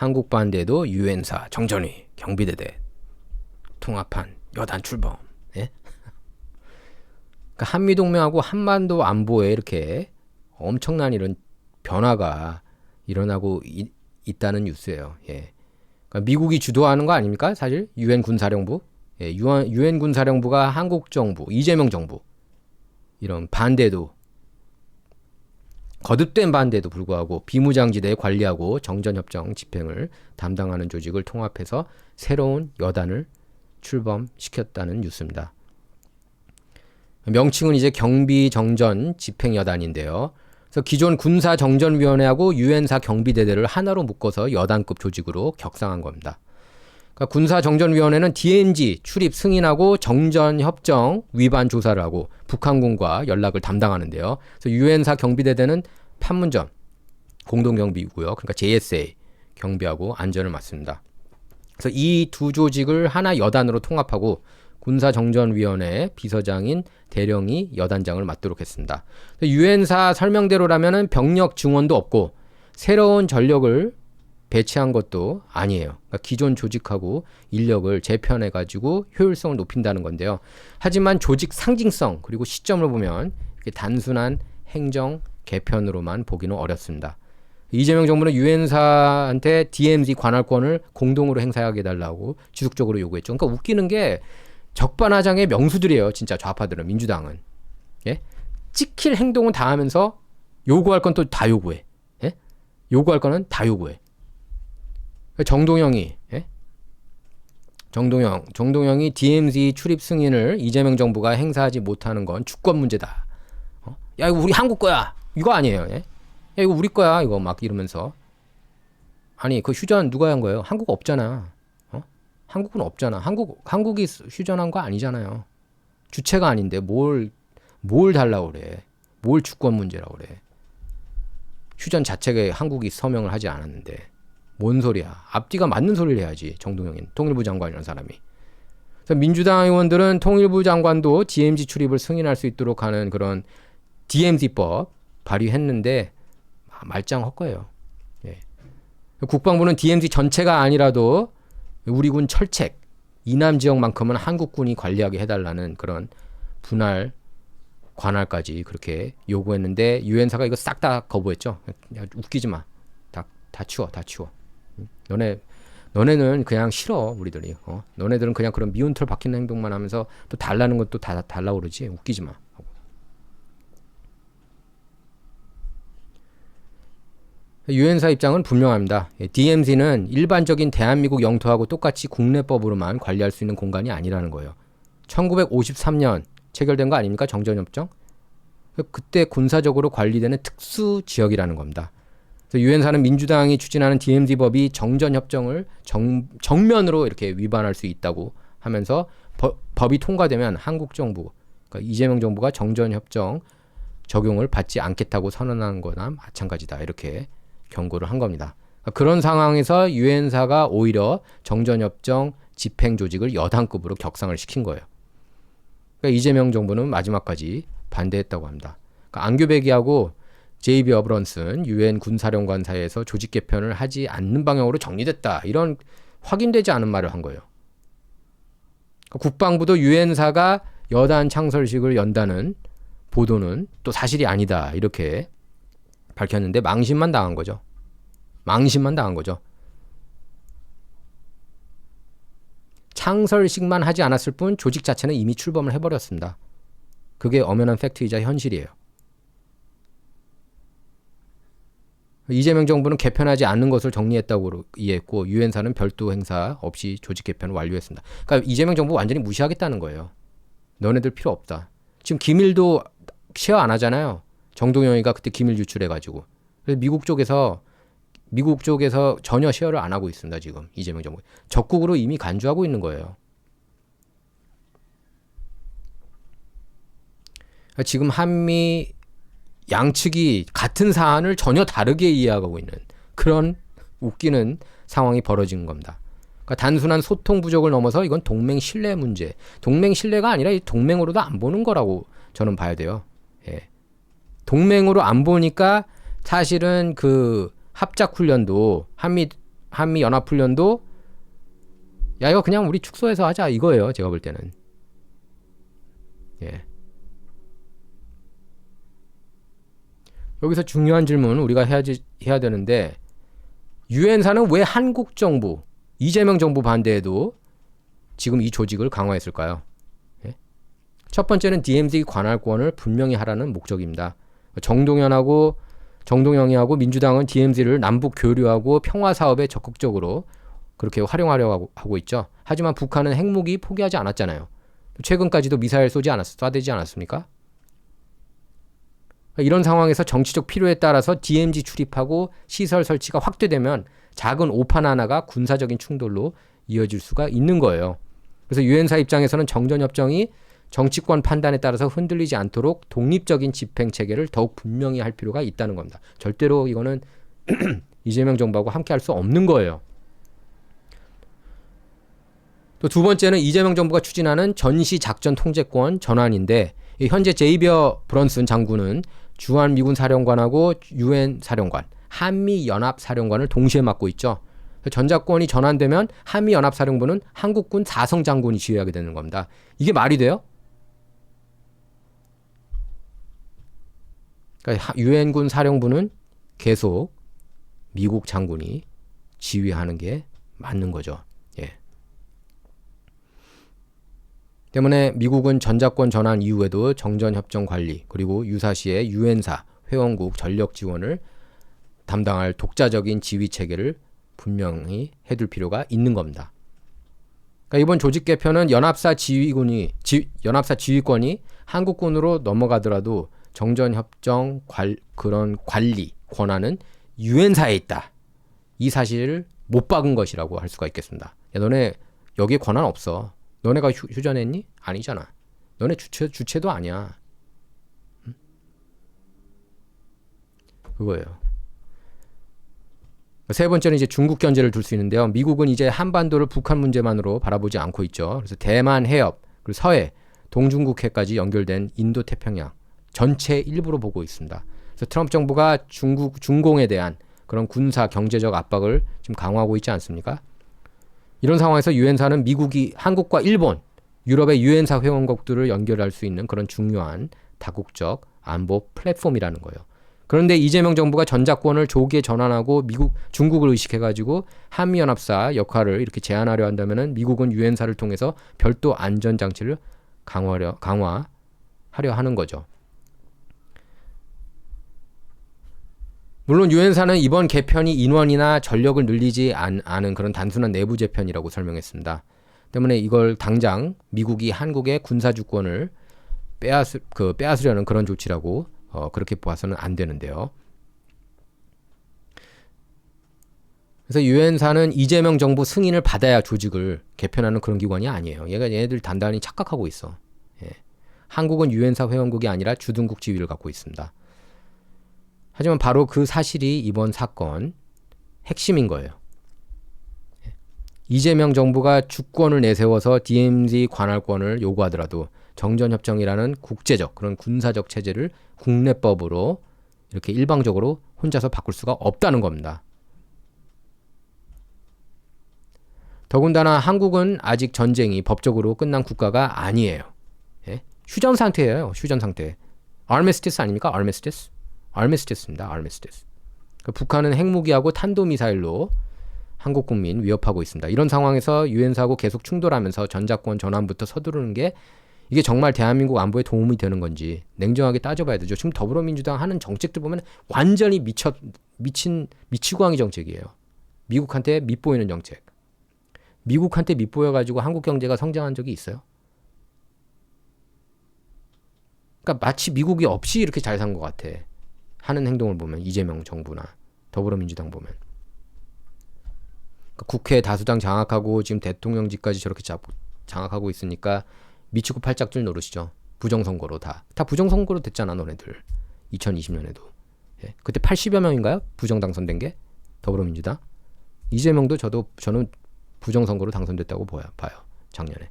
한국 반대도 유엔사, 정전위, 경비대대 통합한 여단 출범. 예? 그러니까 한미동맹하고 한반도 안보에 이렇게 엄청난 이런 변화가 일어나고 있다는 뉴스예요. 예. 그러니까 미국이 주도하는 거 아닙니까? 사실 유엔 군사령부, 예, 유엔 군사령부가 한국 정부, 이재명 정부 이런 반대도 거듭된 반대에도 불구하고 비무장지대에 관리하고 정전협정 집행을 담당하는 조직을 통합해서 새로운 여단을 출범시켰다는 뉴스입니다. 명칭은 이제 경비정전 집행여단인데요. 그래서 기존 군사정전위원회하고 유엔사 경비대대를 하나로 묶어서 여단급 조직으로 격상한 겁니다. 그러니까 군사정전위원회는 DMZ 출입 승인하고 정전협정 위반 조사를 하고 북한군과 연락을 담당하는데요. 그래서 유엔사 경비대대는 판문점 공동경비고요. 그러니까 JSA 경비하고 안전을 맡습니다. 그래서 이 두 조직을 하나 여단으로 통합하고 군사정전위원회 비서장인 대령이 여단장을 맡도록 했습니다. 유엔사 설명대로라면 병력 증원도 없고 새로운 전력을 배치한 것도 아니에요. 그러니까 기존 조직하고 인력을 재편해가지고 효율성을 높인다는 건데요. 하지만 조직 상징성 그리고 시점을 보면 이렇게 단순한 행정 개편으로만 보기는 어렵습니다. 이재명 정부는 유엔사한테 DMZ 관할권을 공동으로 행사하게 해달라고 지속적으로 요구했죠. 그러니까 웃기는 게 적반하장의 명수들이에요. 진짜 좌파들은, 민주당은. 예? 찍힐 행동은 다 하면서 요구할 건 또 다 요구해. 예? 요구할 거는 다 요구해. 정동영이, 예? 정동영이 DMZ 출입 승인을 이재명 정부가 행사하지 못하는 건 주권 문제다. 야, 이거 우리 한국 거야. 이거 아니에요. 예? 야, 이거 우리 거야. 이거 막 이러면서. 아니, 그 휴전 누가 한 거예요? 한국 없잖아. 한국은 없잖아. 한국이 휴전한 거 아니잖아요. 주체가 아닌데 뭘 달라고 그래. 뭘 주권 문제라고 그래. 휴전 자체가 한국이 서명을 하지 않았는데. 뭔 소리야. 앞뒤가 맞는 소리를 해야지. 정동영인 통일부 장관이라는 사람이. 그래서 민주당 의원들은 통일부 장관도 DMZ 출입을 승인할 수 있도록 하는 그런 DMZ법 발의했는데 말짱 헛거예요. 예. 국방부는 DMZ 전체가 아니라도 우리 군 철책, 이남 지역만큼은 한국군이 관리하게 해달라는 그런 분할 관할까지 그렇게 요구했는데 유엔사가 이거 싹 다 거부했죠. 야, 웃기지 마. 다 치워. 너네는 그냥 싫어 우리들이. 너네들은 그냥 그런 미운 털 박히는 행동만 하면서 또 달라는 것도 다 달라고 그러지. 웃기지 마. 유엔사 입장은 분명합니다. DMZ는 일반적인 대한민국 영토하고 똑같이 국내법으로만 관리할 수 있는 공간이 아니라는 거예요. 1953년 체결된 거 아닙니까? 정전협정? 그때 군사적으로 관리되는 특수 지역이라는 겁니다. 유엔사는 민주당이 추진하는 DMZ법이 정전협정을 정면으로 이렇게 위반할 수 있다고 하면서 법이 통과되면 한국 정부, 그러니까 이재명 정부가 정전협정 적용을 받지 않겠다고 선언한 거나 마찬가지다. 이렇게 경고를 한 겁니다. 그런 상황에서 유엔사가 오히려 정전협정 집행 조직을 여단급으로 격상을 시킨 거예요. 그러니까 이재명 정부는 마지막까지 반대했다고 합니다. 그러니까 안규배기하고 JB 어브런슨 유엔 군사령관 사이에서 조직 개편을 하지 않는 방향으로 정리됐다. 이런 확인되지 않은 말을 한 거예요. 그러니까 국방부도 유엔사가 여단 창설식을 연다는 보도는 또 사실이 아니다. 이렇게 밝혔는데 망신만 당한 거죠. 창설식만 하지 않았을 뿐 조직 자체는 이미 출범을 해버렸습니다. 그게 엄연한 팩트이자 현실이에요. 이재명 정부는 개편하지 않는 것을 정리했다고 이해했고 유엔사는 별도 행사 없이 조직 개편을 완료했습니다. 그러니까 이재명 정부 완전히 무시하겠다는 거예요. 너네들 필요 없다. 지금 기밀도 쉐어 안 하잖아요. 정동영이가 그때 기밀 유출해가지고. 그래서 미국 쪽에서 전혀 쉐어를 안 하고 있습니다. 지금 이재명 정부. 적국으로 이미 간주하고 있는 거예요. 지금 한미 양측이 같은 사안을 전혀 다르게 이해하고 있는 그런 웃기는 상황이 벌어진 겁니다. 그러니까 단순한 소통 부족을 넘어서 이건 동맹 신뢰 문제. 동맹 신뢰가 아니라 동맹으로도 안 보는 거라고 저는 봐야 돼요. 예. 동맹으로 안 보니까 사실은 그 합작 훈련도 한미 한미 연합훈련도 야 이거 그냥 우리 축소해서 하자 이거예요. 제가 볼 때는. 예. 여기서 중요한 질문 우리가 해야 되는데 유엔사는 왜 한국 정부, 이재명 정부 반대에도 지금 이 조직을 강화했을까요? 예? 첫 번째는 DMZ 관할권을 분명히 하라는 목적입니다. 정동영이하고 민주당은 DMZ를 남북 교류하고 평화 사업에 적극적으로 그렇게 활용하려고 하고 있죠. 하지만 북한은 핵무기 포기하지 않았잖아요. 최근까지도 미사일 쏴대지 않았습니까? 이런 상황에서 정치적 필요에 따라서 DMZ 출입하고 시설 설치가 확대되면 작은 오판 하나가 군사적인 충돌로 이어질 수가 있는 거예요. 그래서 유엔사 입장에서는 정전협정이 정치권 판단에 따라서 흔들리지 않도록 독립적인 집행 체계를 더욱 분명히 할 필요가 있다는 겁니다. 절대로 이거는 이재명 정부하고 함께 할 수 없는 거예요. 또 두 번째는 이재명 정부가 추진하는 전시 작전 통제권 전환인데 현재 제이비어 브런슨 장군은 주한 미군 사령관하고 유엔 사령관, 한미 연합 사령관을 동시에 맡고 있죠. 전작권이 전환되면 한미 연합 사령부는 한국군 사성 장군이 지휘하게 되는 겁니다. 이게 말이 돼요? 그러니까 유엔군 사령부는 계속 미국 장군이 지휘하는 게 맞는 거죠. 예. 때문에 미국은 전작권 전환 이후에도 정전협정 관리 그리고 유사시에 유엔사 회원국 전력 지원을 담당할 독자적인 지휘 체계를 분명히 해둘 필요가 있는 겁니다. 그러니까 이번 조직 개편은 연합사 지휘권이 한국군으로 넘어가더라도 정전협정 그런 관리 권한은 유엔사에 있다. 이 사실을 못 박은 것이라고 할 수가 있겠습니다. 야, 너네 여기에 권한 없어. 너네가 휴전했니? 아니잖아. 너네 주체도 아니야. 응? 그거예요. 세 번째는 이제 중국 견제를 둘 수 있는데요. 미국은 이제 한반도를 북한 문제만으로 바라보지 않고 있죠. 그래서 대만 해협, 그리고 서해, 동중국해까지 연결된 인도 태평양 전체 일부로 보고 있습니다. 그래서 트럼프 정부가 중공에 대한 그런 군사 경제적 압박을 지금 강화하고 있지 않습니까? 이런 상황에서 유엔사는 미국이 한국과 일본, 유럽의 유엔사 회원국들을 연결할 수 있는 그런 중요한 다국적 안보 플랫폼이라는 거예요. 그런데 이재명 정부가 전작권을 조기에 전환하고 중국을 의식해가지고 한미연합사 역할을 이렇게 제한하려 한다면은 미국은 유엔사를 통해서 별도 안전장치를 강화하려 하는 거죠. 물론 유엔사는 이번 개편이 인원이나 전력을 늘리지 않은 그런 단순한 내부 재편이라고 설명했습니다. 때문에 이걸 당장 미국이 한국의 군사주권을 빼앗으려는 그런 조치라고 그렇게 봐서는 안 되는데요. 그래서 유엔사는 이재명 정부 승인을 받아야 조직을 개편하는 그런 기관이 아니에요. 얘네들 단단히 착각하고 있어. 예. 한국은 유엔사 회원국이 아니라 주둔국 지위를 갖고 있습니다. 하지만 바로 그 사실이 이번 사건 핵심인 거예요. 이재명 정부가 주권을 내세워서 DMZ 관할권을 요구하더라도 정전협정이라는 국제적 그런 군사적 체제를 국내법으로 이렇게 일방적으로 혼자서 바꿀 수가 없다는 겁니다. 더군다나 한국은 아직 전쟁이 법적으로 끝난 국가가 아니에요. 예? 휴전 상태예요. 휴전 상태. 아르미스티스 아닙니까? 아르미스티스입니다. 아르미스티스. 그러니까 북한은 핵무기하고 탄도미사일로 한국 국민 위협하고 있습니다. 이런 상황에서 유엔사하고 계속 충돌하면서 전작권 전환부터 서두르는 게 이게 정말 대한민국 안보에 도움이 되는 건지 냉정하게 따져봐야 되죠. 지금 더불어민주당 하는 정책들 보면 완전히 미치광이 정책이에요. 미국한테 밉보이는 정책. 미국한테 밉보여가지고 한국 경제가 성장한 적이 있어요? 그러니까 마치 미국이 없이 이렇게 잘 산 것 같아. 하는 행동을 보면 이재명 정부나 더불어민주당 보면. 그러니까 국회 다수당 장악하고 지금 대통령직까지 저렇게 장악하고 있으니까 미치고 팔짝들 노릇이죠. 부정선거로 다 부정선거로 됐잖아 너네들. 2020년에도. 예. 그때 80여 명인가요? 부정 당선된 게? 더불어민주당. 이재명도 저는 부정선거로 당선됐다고 봐요. 작년에.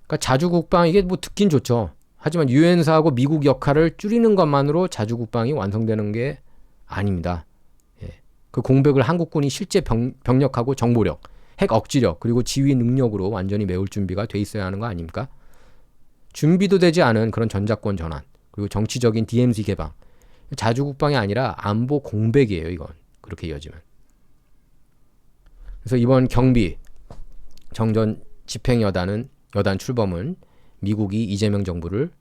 그러니까 자주국방 이게 뭐 듣긴 좋죠. 하지만 유엔사하고 미국 역할을 줄이는 것만으로 자주국방이 완성되는 게 아닙니다. 그 공백을 한국군이 실제 병력하고 정보력, 핵 억지력, 그리고 지휘 능력으로 완전히 메울 준비가 돼 있어야 하는 거 아닙니까? 준비도 되지 않은 그런 전작권 전환, 그리고 정치적인 DMZ 개방, 자주국방이 아니라 안보 공백이에요, 이건. 그렇게 이어지면. 그래서 이번 경비 정전 집행 여단 출범은 미국이 이재명 정부를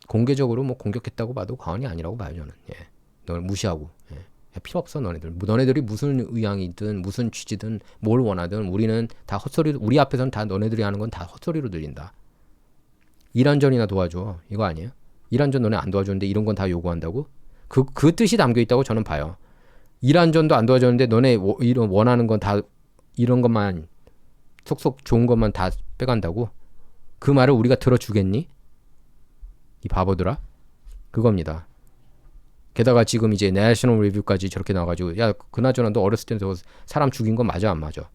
공개적으로 뭐 공격했다고 봐도 과언이 아니라고 봐요, 저는. 예. 너를 무시하고. 예. 필요 없어, 너네들. 너네들이 무슨 의향이든 무슨 취지든 뭘 원하든 우리는 다 헛소리로, 우리 앞에서는 다 너네들이 하는 건 다 헛소리로 들린다. 이란전이나 도와줘. 이거 아니에요? 이란전 너네 안 도와줬는데 이런 건 다 요구한다고? 그 뜻이 담겨 있다고 저는 봐요. 이란전도 안 도와줬는데 너네 이런 원하는 건 다 이런 것만 속속 좋은 것만 다 빼간다고? 그 말을 우리가 들어주겠니? 이 바보들아? 그겁니다. 게다가 지금 이제 내셔널 리뷰까지 저렇게 나와가지고 야 그나저나 너 어렸을 때 저 사람 죽인 건 맞아 안 맞아?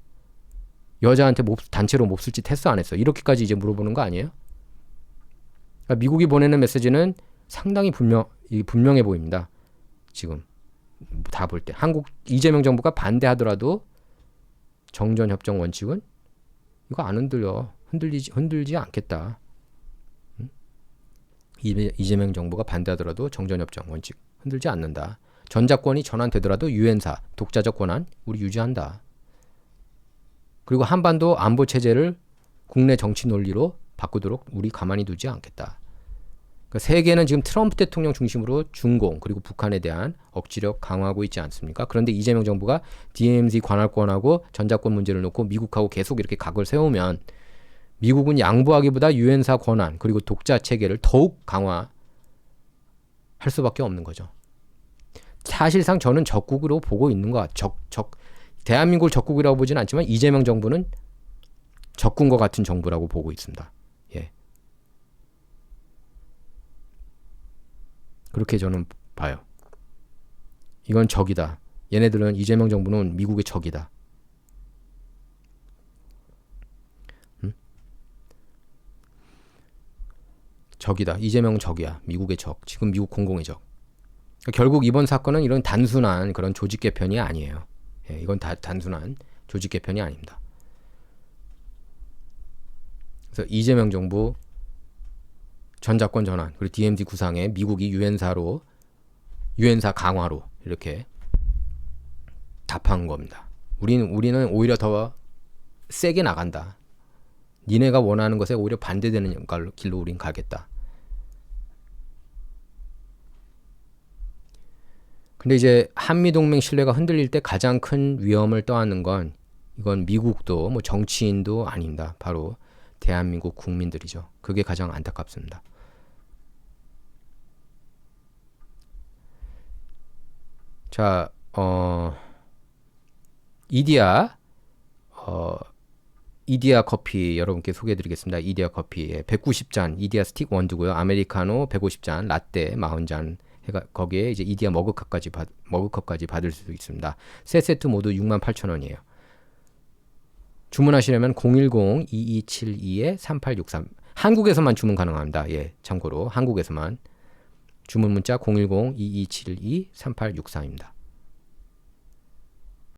여자한테 단체로 몹쓸 짓 했어 안 했어? 이렇게까지 이제 물어보는 거 아니에요? 그러니까 미국이 보내는 메시지는 상당히 분명해 보입니다. 지금 다 볼 때 이재명 정부가 반대하더라도 정전협정 원칙은 이거 안 흔들지 않겠다. 응? 이재명 정부가 반대하더라도 정전협정 원칙 흔들지 않는다. 전작권이 전환되더라도 유엔사 독자적 권한 우리 유지한다. 그리고 한반도 안보 체제를 국내 정치 논리로 바꾸도록 우리 가만히 두지 않겠다. 그러니까 세계는 지금 트럼프 대통령 중심으로 중공 그리고 북한에 대한 억지력 강화하고 있지 않습니까? 그런데 이재명 정부가 DMZ 관할권하고 전작권 문제를 놓고 미국하고 계속 이렇게 각을 세우면 미국은 양보하기보다 유엔사 권한 그리고 독자 체계를 더욱 강화할 수밖에 없는 거죠. 사실상 저는 적국으로 보고 있는 것 대한민국을 적국이라고 보지는 않지만 이재명 정부는 적군과 같은 정부라고 보고 있습니다. 예. 그렇게 저는 봐요. 이건 적이다. 얘네들은 이재명 정부는 미국의 적이다. 적이다. 이재명은 적이야. 미국의 적. 지금 미국 공공의 적. 그러니까 결국 이번 사건은 이런 단순한 그런 조직 개편이 아니에요. 예, 이건 단순한 조직 개편이 아닙니다. 그래서 이재명 정부 전작권 전환 그리고 DMZ 구상에 미국이 유엔사 강화로 이렇게 답한 겁니다. 우리는 오히려 더 세게 나간다. 니네가 원하는 것에 오히려 반대되는 길로 우린 가겠다. 근데 이제 한미동맹 신뢰가 흔들릴 때 가장 큰 위험을 떠안는 건 이건 미국도 뭐 정치인도 아닙니다. 바로 대한민국 국민들이죠. 그게 가장 안타깝습니다. 자, 이디야 커피 여러분께 소개해드리겠습니다. 이디야 커피 190잔 이디야 스틱 원두고요. 아메리카노 150잔, 라떼 40잔 거기에 이제 이디야 머그컵까지 받을 수 있습니다. 세 세트 모두 68,000원이에요. 주문하시려면 010-2272-3863 한국에서만 주문 가능합니다. 예, 참고로 한국에서만 주문 문자 010-2272-3863입니다.